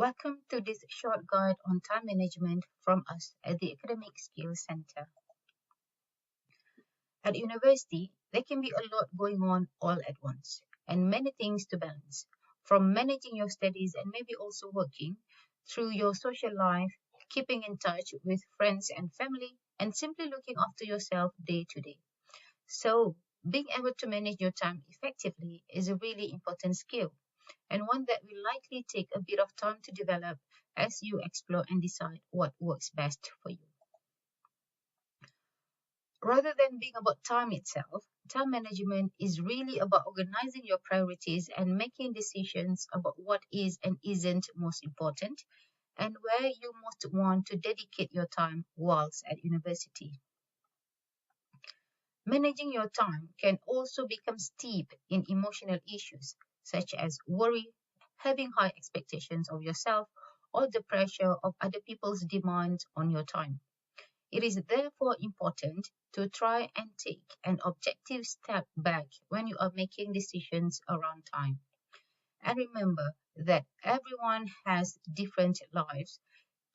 Welcome to this short guide on time management from us at the Academic Skills Center. At university, there can be a lot going on all at once and many things to balance, from managing your studies and maybe also working through your social life, keeping in touch with friends and family, and simply looking after yourself day to day. So, being able to manage your time effectively is a really important skill and one that will likely take a bit of time to develop as you explore and decide what works best for you. Rather than being about time itself, time management is really about organizing your priorities and making decisions about what is and isn't most important and where you most want to dedicate your time whilst at university. Managing your time can also become steep in emotional issues such as worry, having high expectations of yourself, or the pressure of other people's demands on your time. It is therefore important to try and take an objective step back when you are making decisions around time. And remember that everyone has different lives,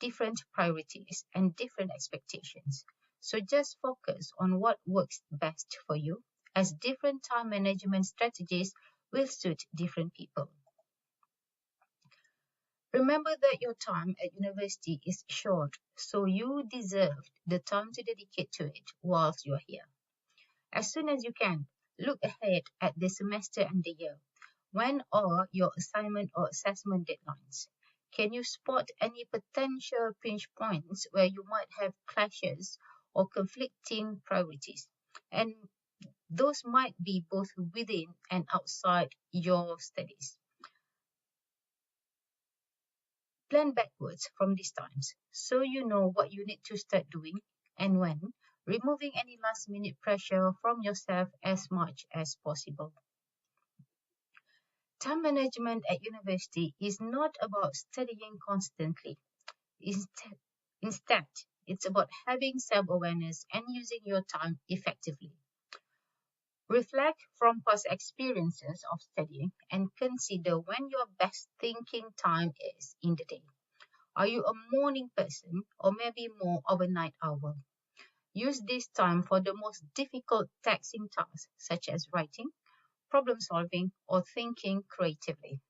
different priorities, and different expectations. So just focus on what works best for you, as different time management strategies will suit different people. Remember that your time at university is short, so you deserve the time to dedicate to it whilst you're here. As soon as you can, look ahead at the semester and the year. When are your assignment or assessment deadlines? Can you spot any potential pinch points where you might have clashes or conflicting priorities? And those might be both within and outside your studies. Plan backwards from these times so you know what you need to start doing and when, removing any last minute pressure from yourself as much as possible. Time management at university is not about studying constantly. Instead, it's about having self-awareness and using your time effectively. Reflect from past experiences of studying and consider when your best thinking time is in the day. Are you a morning person or maybe more of a night owl? Use this time for the most difficult taxing tasks such as writing, problem solving, or thinking creatively.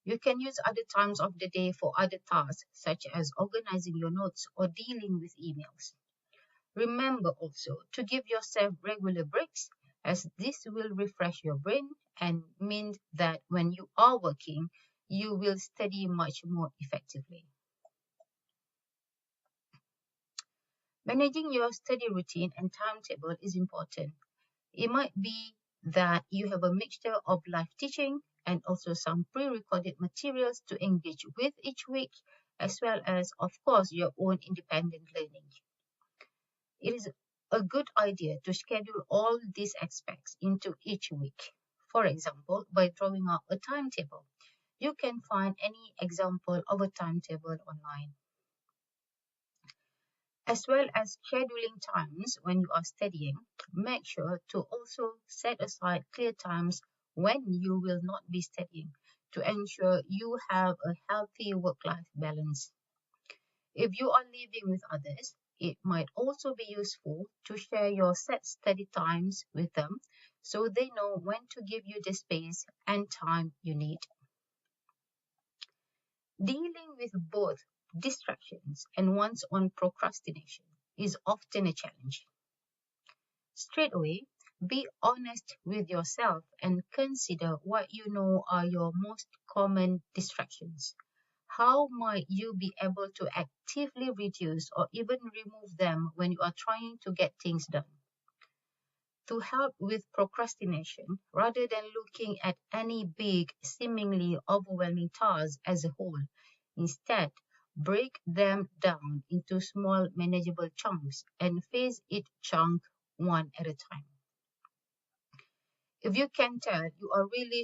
You can use other times of the day for other tasks such as organizing your notes or dealing with emails. Remember also to give yourself regular breaks as this will refresh your brain and mean that when you are working, you will study much more effectively. Managing your study routine and timetable is important. It might be that you have a mixture of live teaching and also some pre-recorded materials to engage with each week, as well as, of course, your own independent learning. It is a good idea to schedule all these aspects into each week. For example, by drawing up a timetable. You can find any example of a timetable online. As well as scheduling times when you are studying, make sure to also set aside clear times when you will not be studying to ensure you have a healthy work-life balance. If you are living with others, it might also be useful to share your set study times with them so they know when to give you the space and time you need. Dealing with both distractions and one's own procrastination is often a challenge. Straight away, be honest with yourself and consider what you know are your most common distractions. How might you be able to actively reduce or even remove them when you are trying to get things done? To help with procrastination, rather than looking at any big, seemingly overwhelming task as a whole, instead, break them down into small, manageable chunks and face each chunk one at a time. If you can tell you are really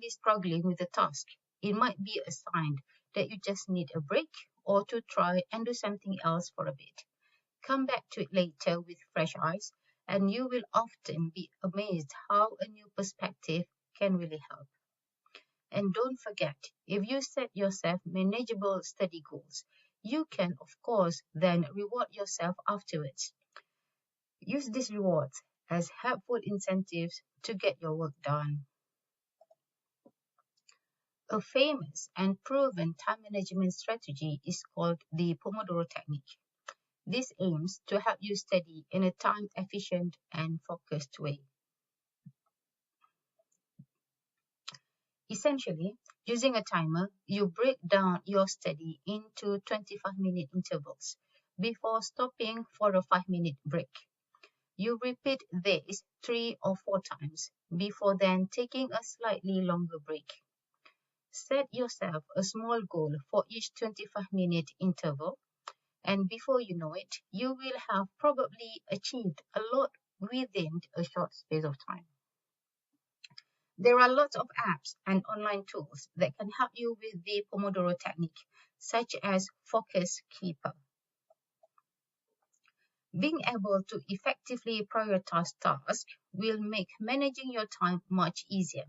struggling with the task, it might be a sign that you just need a break or to try and do something else for a bit. Come back to it later with fresh eyes, and you will often be amazed how a new perspective can really help. And don't forget, if you set yourself manageable study goals, you can, of course, then reward yourself afterwards. Use these rewards as helpful incentives to get your work done. A famous and proven time management strategy is called the Pomodoro technique. This aims to help you study in a time efficient and focused way. Essentially, using a timer, you break down your study into 25-minute intervals before stopping for a 5-minute break. You repeat this 3 or 4 times before then taking a slightly longer break. Set yourself a small goal for each 25-minute interval, and before you know it, you will have probably achieved a lot within a short space of time. There are lots of apps and online tools that can help you with the Pomodoro technique, such as Focus Keeper. Being able to effectively prioritize tasks will make managing your time much easier.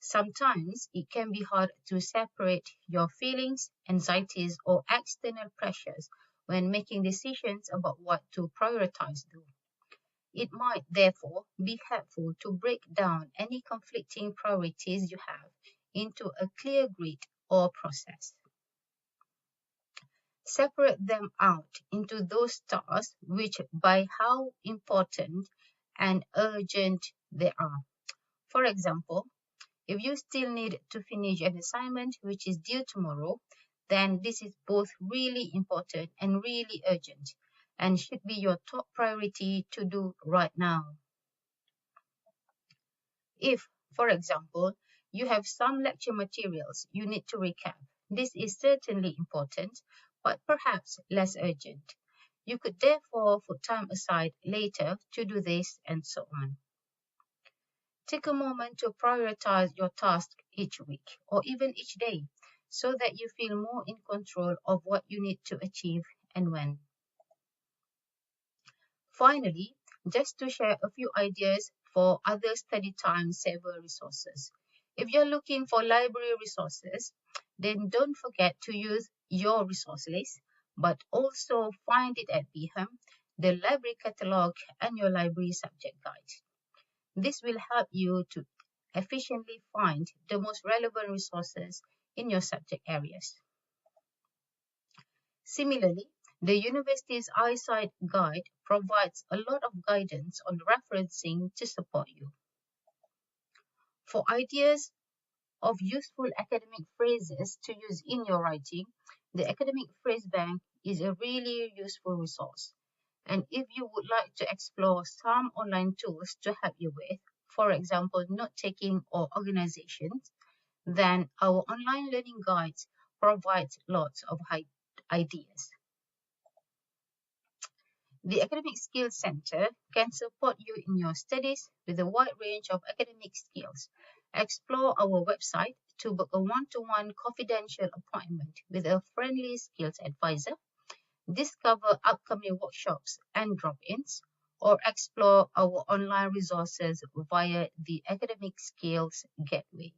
Sometimes it can be hard to separate your feelings, anxieties, or external pressures when making decisions about what to prioritize. It might therefore be helpful to break down any conflicting priorities you have into a clear grid or process. Separate them out into those tasks which by how important and urgent they are. For example, if you still need to finish an assignment which is due tomorrow, then this is both really important and really urgent and should be your top priority to do right now. If, for example, you have some lecture materials you need to recap, this is certainly important, but perhaps less urgent. You could therefore put time aside later to do this and so on. Take a moment to prioritize your task each week or even each day so that you feel more in control of what you need to achieve and when. Finally, just to share a few ideas for other study time saver resources. If you're looking for library resources, then don't forget to use your resource list, but also find it at BHAM, the library catalog, and your library subject guide. This will help you to efficiently find the most relevant resources in your subject areas. Similarly, the university's eyesight guide provides a lot of guidance on referencing to support you. For ideas of useful academic phrases to use in your writing, the Academic Phrase Bank is a really useful resource. And if you would like to explore some online tools to help you with, for example, note-taking or organizations, then our online learning guides provide lots of ideas. The Academic Skills Center can support you in your studies with a wide range of academic skills. Explore our website to book a one-to-one confidential appointment with a friendly skills advisor, discover upcoming workshops and drop-ins, or explore our online resources via the Academic Skills Gateway.